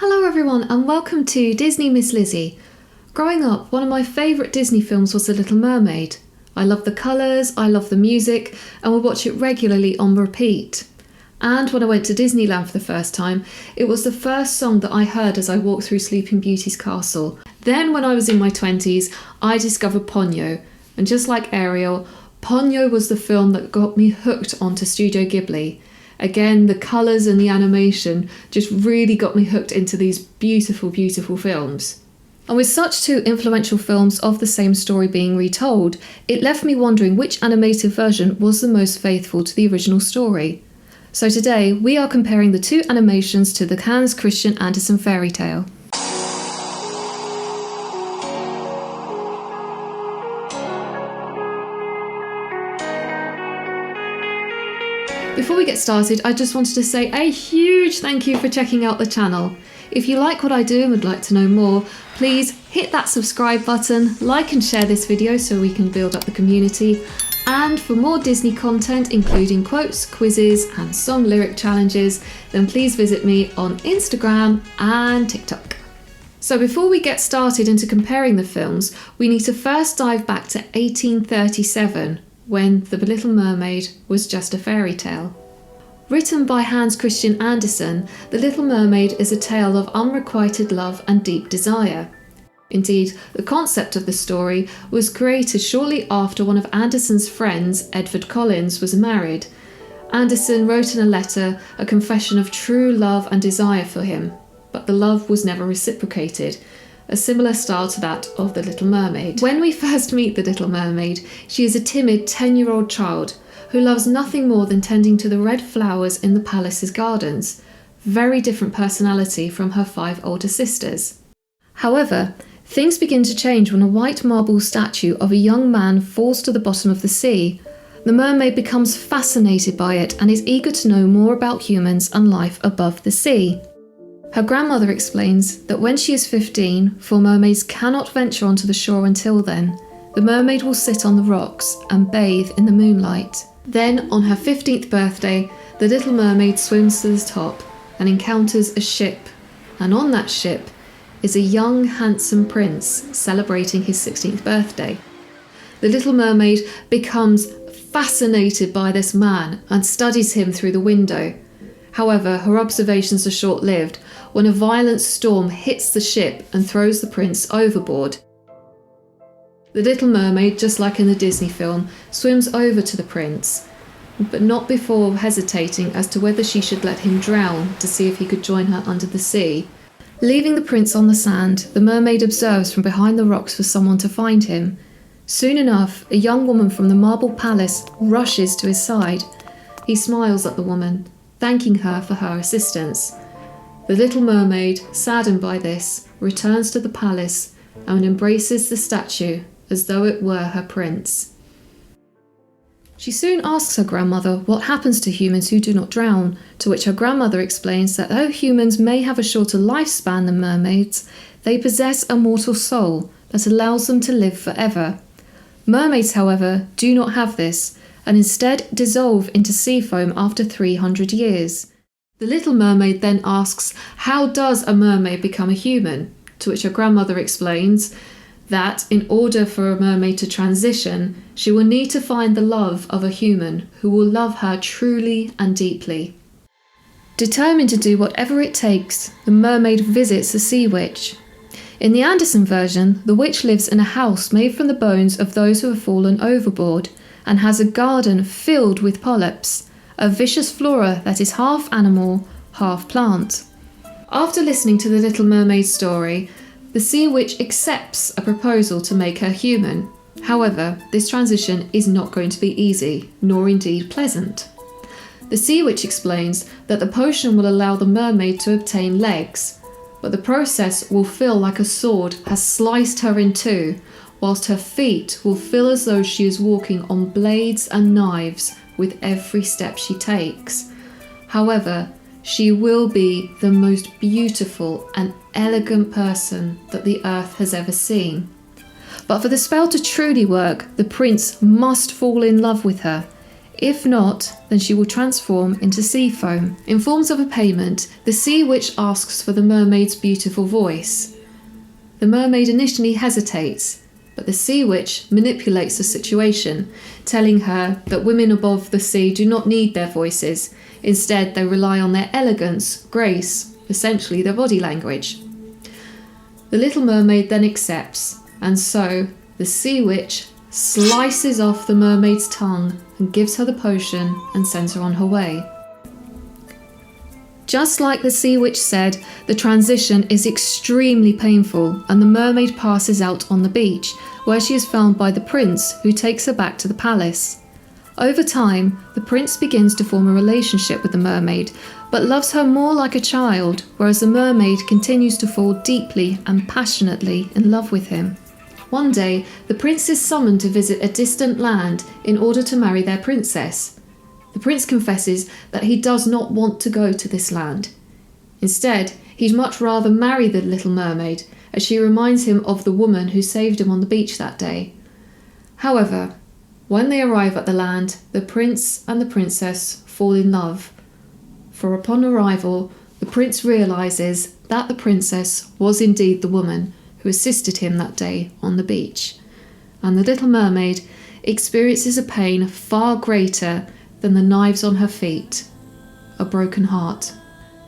Hello everyone and welcome to Disney Miss Lizzie. Growing up, one of my favourite Disney films was The Little Mermaid. I love the colours, I love the music, and would watch it regularly on repeat. And when I went to Disneyland for the first time, it was the first song that I heard as I walked through Sleeping Beauty's castle. Then when I was in my 20s, I discovered Ponyo, and just like Ariel, Ponyo was the film that got me hooked onto Studio Ghibli. Again, the colours and the animation just really got me hooked into these beautiful, beautiful films. And with such two influential films of the same story being retold, it left me wondering which animated version was the most faithful to the original story. So today, we are comparing the two animations to the Hans Christian Andersen fairy tale. Before we get started, I just wanted to say a huge thank you for checking out the channel. If you like what I do and would like to know more, please hit that subscribe button, like and share this video so we can build up the community. And for more Disney content, including quotes, quizzes and song lyric challenges, then please visit me on Instagram and TikTok. So before we get started into comparing the films, we need to first dive back to 1837, when The Little Mermaid was just a fairy tale. Written by Hans Christian Andersen, The Little Mermaid is a tale of unrequited love and deep desire. Indeed, the concept of the story was created shortly after one of Andersen's friends, Edward Collins, was married. Andersen wrote in a letter a confession of true love and desire for him, but the love was never reciprocated, a similar style to that of The Little Mermaid. When we first meet The Little Mermaid, she is a timid 10-year-old child who loves nothing more than tending to the red flowers in the palace's gardens. Very different personality from her 5 older sisters. However, things begin to change when a white marble statue of a young man falls to the bottom of the sea. The mermaid becomes fascinated by it and is eager to know more about humans and life above the sea. Her grandmother explains that when she is 15, for mermaids cannot venture onto the shore until then, the mermaid will sit on the rocks and bathe in the moonlight. Then, on her 15th birthday, the Little Mermaid swims to the top and encounters a ship, and on that ship is a young, handsome prince celebrating his 16th birthday. The Little Mermaid becomes fascinated by this man and studies him through the window. However, her observations are short-lived when a violent storm hits the ship and throws the prince overboard. The Little Mermaid, just like in the Disney film, swims over to the prince, but not before hesitating as to whether she should let him drown to see if he could join her under the sea. Leaving the prince on the sand, the mermaid observes from behind the rocks for someone to find him. Soon enough, a young woman from the Marble Palace rushes to his side. He smiles at the woman, thanking her for her assistance. The Little Mermaid, saddened by this, returns to the palace and embraces the statue as though it were her prince. She soon asks her grandmother what happens to humans who do not drown, to which her grandmother explains that though humans may have a shorter lifespan than mermaids, they possess a mortal soul that allows them to live forever. Mermaids, however, do not have this, and instead dissolve into seafoam after 300 years. The Little Mermaid then asks, how does a mermaid become a human? To which her grandmother explains that in order for a mermaid to transition, she will need to find the love of a human who will love her truly and deeply. Determined to do whatever it takes, the mermaid visits the sea witch. In the Andersen version, the witch lives in a house made from the bones of those who have fallen overboard and has a garden filled with polyps, a vicious flora that is half animal, half plant. After listening to the Little Mermaid's story, the sea witch accepts a proposal to make her human. However, this transition is not going to be easy, nor indeed pleasant. The sea witch explains that the potion will allow the mermaid to obtain legs, but the process will feel like a sword has sliced her in two, whilst her feet will feel as though she is walking on blades and knives with every step she takes. However, she will be the most beautiful and elegant person that the earth has ever seen. But for the spell to truly work, the prince must fall in love with her. If not, then she will transform into seafoam. In forms of a payment, the sea witch asks for the mermaid's beautiful voice. The mermaid initially hesitates, but the sea witch manipulates the situation, telling her that women above the sea do not need their voices. Instead, they rely on their elegance, grace, essentially their body language. The Little Mermaid then accepts, and so the sea witch slices off the mermaid's tongue and gives her the potion and sends her on her way. Just like the sea witch said, the transition is extremely painful, and the mermaid passes out on the beach, where she is found by the prince, who takes her back to the palace. Over time, the prince begins to form a relationship with the mermaid, but loves her more like a child, whereas the mermaid continues to fall deeply and passionately in love with him. One day, the prince is summoned to visit a distant land in order to marry their princess. The prince confesses that he does not want to go to this land. Instead, he'd much rather marry the Little Mermaid, as she reminds him of the woman who saved him on the beach that day. However, when they arrive at the land, the prince and the princess fall in love. For upon arrival, the prince realises that the princess was indeed the woman who assisted him that day on the beach, and the Little Mermaid experiences a pain far greater than the knives on her feet, a broken heart.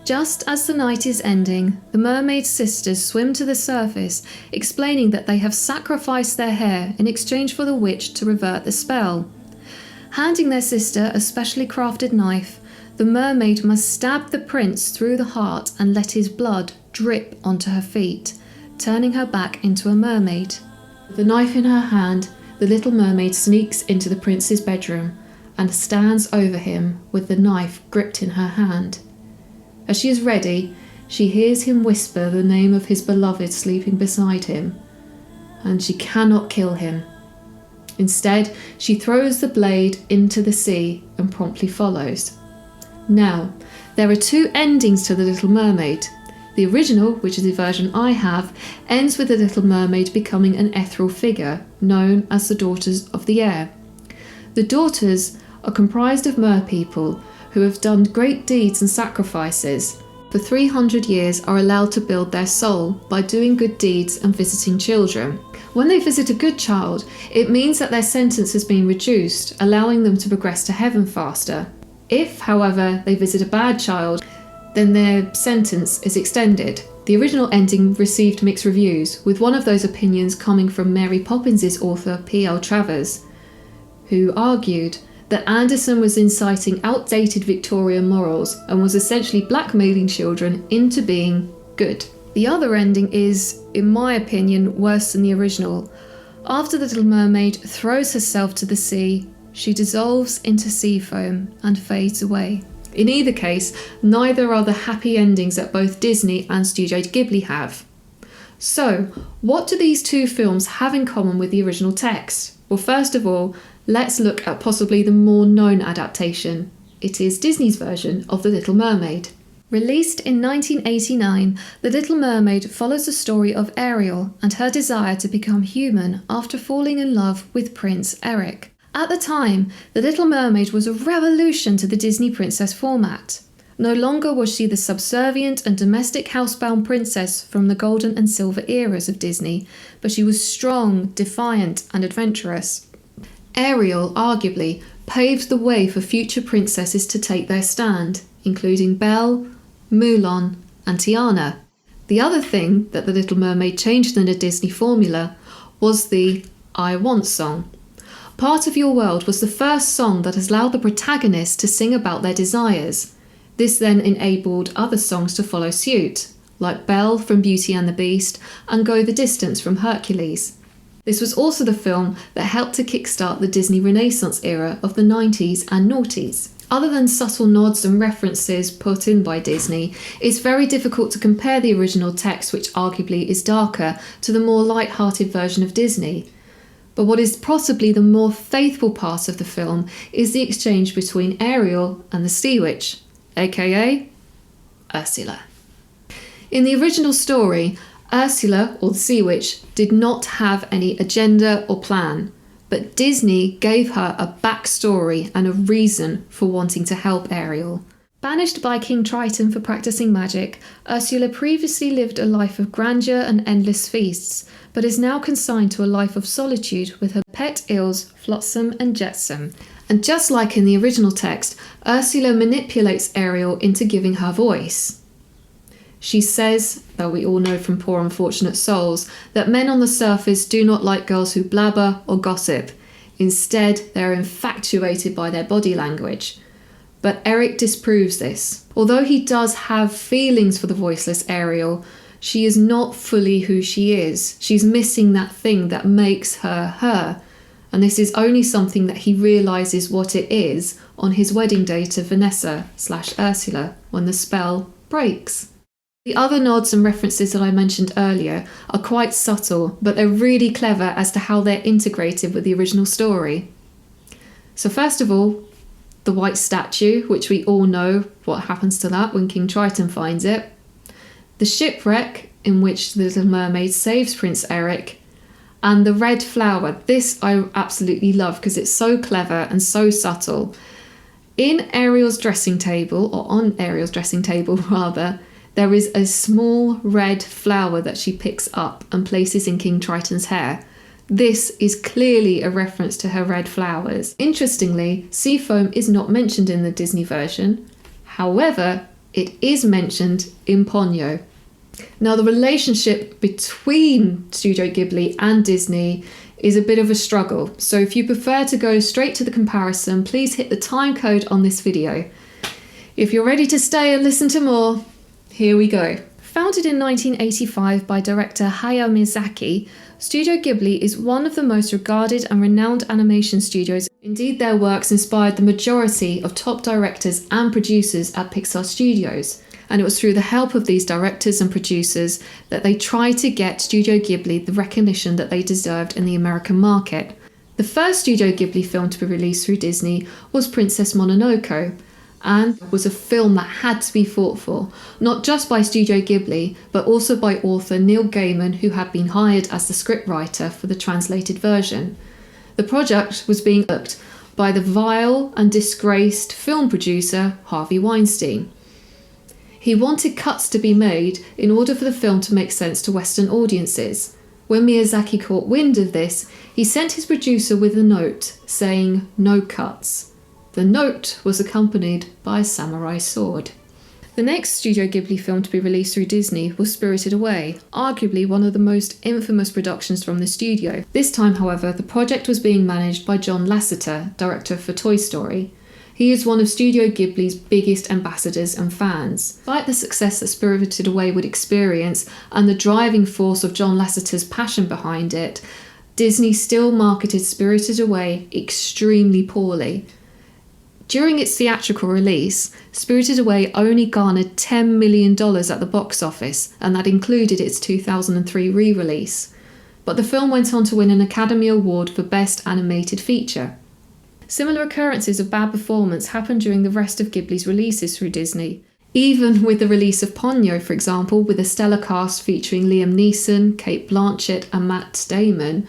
Just as the night is ending, the mermaid's sisters swim to the surface, explaining that they have sacrificed their hair in exchange for the witch to revert the spell. Handing their sister a specially crafted knife, the mermaid must stab the prince through the heart and let his blood drip onto her feet, turning her back into a mermaid. With the knife in her hand, the Little Mermaid sneaks into the prince's bedroom and stands over him with the knife gripped in her hand. As she is ready, she hears him whisper the name of his beloved sleeping beside him, and she cannot kill him. Instead, she throws the blade into the sea and promptly follows. Now, there are two endings to The Little Mermaid. The original, which is the version I have, ends with the Little Mermaid becoming an ethereal figure known as the Daughters of the Air. The daughters are comprised of merpeople who have done great deeds and sacrifices. For 300 years are allowed to build their soul by doing good deeds and visiting children. When they visit a good child, it means that their sentence has been reduced, allowing them to progress to heaven faster. If, however, they visit a bad child, then their sentence is extended. The original ending received mixed reviews, with one of those opinions coming from Mary Poppins' author P.L. Travers, who argued that Anderson was inciting outdated Victorian morals and was essentially blackmailing children into being good. The other ending is, in my opinion, worse than the original. After the Little Mermaid throws herself to the sea, she dissolves into sea foam and fades away. In either case, neither are the happy endings that both Disney and Studio Ghibli have. So, what do these two films have in common with the original text? Well, first of all, let's look at possibly the more known adaptation. It is Disney's version of The Little Mermaid. Released in 1989, The Little Mermaid follows the story of Ariel and her desire to become human after falling in love with Prince Eric. At the time, The Little Mermaid was a revolution to the Disney princess format. No longer was she the subservient and domestic housebound princess from the golden and silver eras of Disney, but she was strong, defiant, and adventurous. Ariel, arguably, paved the way for future princesses to take their stand, including Belle, Mulan, and Tiana. The other thing that The Little Mermaid changed in the Disney formula was the I Want song. Part of Your World was the first song that has allowed the protagonist to sing about their desires. This then enabled other songs to follow suit, like Belle from Beauty and the Beast and Go the Distance from Hercules. This was also the film that helped to kickstart the Disney Renaissance era of the 90s and noughties. Other than subtle nods and references put in by Disney, it's very difficult to compare the original text, which arguably is darker, to the more light-hearted version of Disney. But what is possibly the more faithful part of the film is the exchange between Ariel and the Sea Witch, aka Ursula. In the original story, Ursula, or the Sea Witch, did not have any agenda or plan. but Disney gave her a backstory and a reason for wanting to help Ariel. Banished by King Triton for practicing magic, Ursula previously lived a life of grandeur and endless feasts, but is now consigned to a life of solitude with her pet eels Flotsam and Jetsam. And just like in the original text, Ursula manipulates Ariel into giving her voice. She says, though we all know from Poor Unfortunate Souls, that men on the surface do not like girls who blabber or gossip. Instead, they are infatuated by their body language. But Eric disproves this. Although he does have feelings for the voiceless Ariel, she is not fully who she is. She's missing that thing that makes her her. And this is only something that he realises what it is on his wedding day to Vanessa/Ursula when the spell breaks. The other nods and references that I mentioned earlier are quite subtle, but they're really clever as to how they're integrated with the original story. So first of all, the white statue, which we all know what happens to that when King Triton finds it. The shipwreck, in which the Little Mermaid saves Prince Eric. And the red flower. This I absolutely love because it's so clever and so subtle. In Ariel's dressing table, or on Ariel's dressing table rather, there is a small red flower that she picks up and places in King Triton's hair. This is clearly a reference to her red flowers. Interestingly, seafoam is not mentioned in the Disney version. However, it is mentioned in Ponyo. Now, the relationship between Studio Ghibli and Disney is a bit of a struggle. So if you prefer to go straight to the comparison, please hit the time code on this video. If you're ready to stay and listen to more, here we go. Founded in 1985 by director Hayao Miyazaki, Studio Ghibli is one of the most regarded and renowned animation studios. Indeed, their works inspired the majority of top directors and producers at Pixar Studios. And it was through the help of these directors and producers that they tried to get Studio Ghibli the recognition that they deserved in the American market. The first Studio Ghibli film to be released through Disney was Princess Mononoke, and was a film that had to be fought for, not just by Studio Ghibli, but also by author Neil Gaiman, who had been hired as the scriptwriter for the translated version. The project was being booked by the vile and disgraced film producer Harvey Weinstein. He wanted cuts to be made in order for the film to make sense to Western audiences. When Miyazaki caught wind of this, he sent his producer with a note saying no cuts. The note was accompanied by a samurai sword. The next Studio Ghibli film to be released through Disney was Spirited Away, arguably one of the most infamous productions from the studio. This time, however, the project was being managed by John Lasseter, director for Toy Story. He is one of Studio Ghibli's biggest ambassadors and fans. Despite the success that Spirited Away would experience and the driving force of John Lasseter's passion behind it, Disney still marketed Spirited Away extremely poorly. During its theatrical release, Spirited Away only garnered $10 million at the box office, and that included its 2003 re-release. But the film went on to win an Academy Award for Best Animated Feature. Similar occurrences of bad performance happened during the rest of Ghibli's releases through Disney. Even with the release of Ponyo, for example, with a stellar cast featuring Liam Neeson, Cate Blanchett and Matt Damon,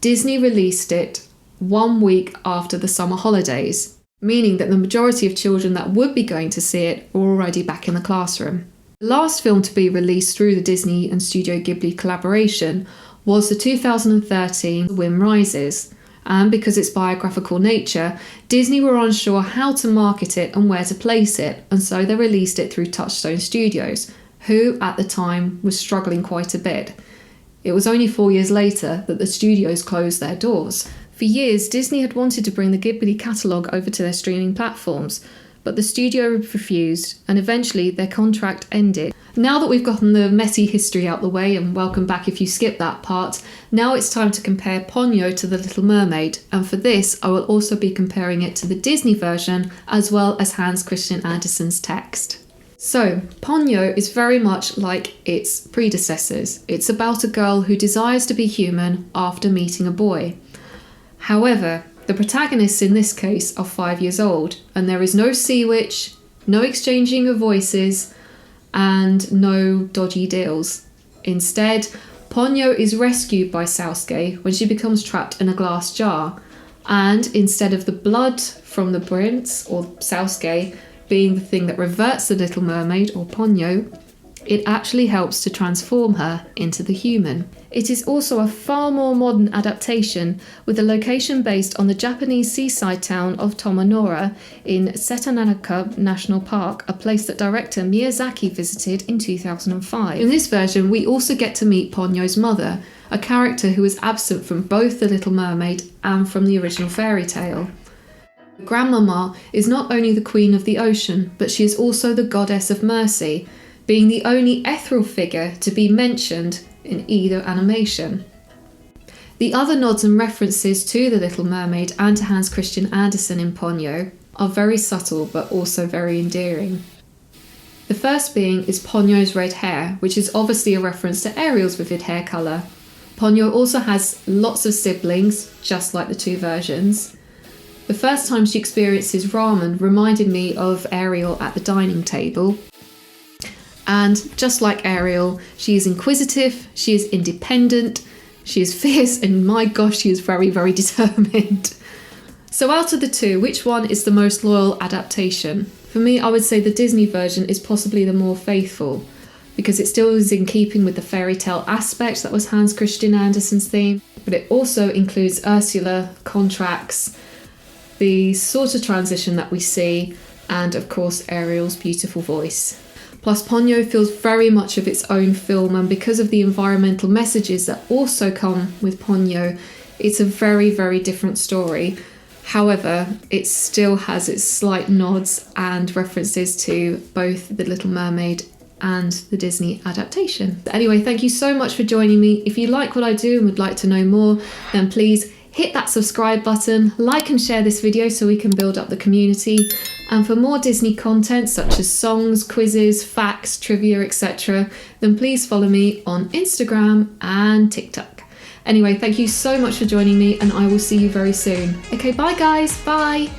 Disney released it 1 week after the summer holidays, meaning that the majority of children that would be going to see it were already back in the classroom. The last film to be released through the Disney and Studio Ghibli collaboration was the 2013 The Wind Rises, and because its biographical nature, Disney were unsure how to market it and where to place it, and so they released it through Touchstone Studios, who at the time was struggling quite a bit. It was only 4 years later that the studios closed their doors. For years, Disney had wanted to bring the Ghibli catalogue over to their streaming platforms, but the studio refused, and eventually their contract ended. Now that we've gotten the messy history out the way, and welcome back if you skipped that part, now it's time to compare Ponyo to The Little Mermaid, and for this I will also be comparing it to the Disney version as well as Hans Christian Andersen's text. So, Ponyo is very much like its predecessors. It's about a girl who desires to be human after meeting a boy. However, the protagonists in this case are 5 years old, and there is no sea witch, no exchanging of voices, and no dodgy deals. Instead, Ponyo is rescued by Sasuke when she becomes trapped in a glass jar, and instead of the blood from the prince, or Sasuke, being the thing that reverts the Little Mermaid, or Ponyo, it actually helps to transform her into the human. It is also a far more modern adaptation, with a location based on the Japanese seaside town of Tomonora in Setanaka National Park, a place that director Miyazaki visited in 2005. In this version, we also get to meet Ponyo's mother, a character who is absent from both The Little Mermaid and from the original fairy tale. Grandmama is not only the queen of the ocean, but she is also the goddess of mercy, being the only ethereal figure to be mentioned in either animation. The other nods and references to The Little Mermaid and to Hans Christian Andersen in Ponyo are very subtle but also very endearing. The first being is Ponyo's red hair, which is obviously a reference to Ariel's vivid hair colour. Ponyo also has lots of siblings, just like the two versions. The first time she experiences ramen reminded me of Ariel at the dining table. And just like Ariel, she is inquisitive, she is independent, she is fierce, and my gosh, she is very, very determined. So out of the two, which one is the most loyal adaptation? For me, I would say the Disney version is possibly the more faithful, because it still is in keeping with the fairy tale aspect that was Hans Christian Andersen's theme, but it also includes Ursula, contracts, the sort of transition that we see, and of course Ariel's beautiful voice. Plus, Ponyo feels very much of its own film, and because of the environmental messages that also come with Ponyo, it's a very, very different story. However, it still has its slight nods and references to both The Little Mermaid and the Disney adaptation. Anyway, thank you so much for joining me. If you like what I do and would like to know more, then please hit that subscribe button, like and share this video so we can build up the community. And for more Disney content such as songs, quizzes, facts, trivia, etc., then please follow me on Instagram and TikTok. Anyway, thank you so much for joining me, and I will see you very soon. Okay, bye guys, bye!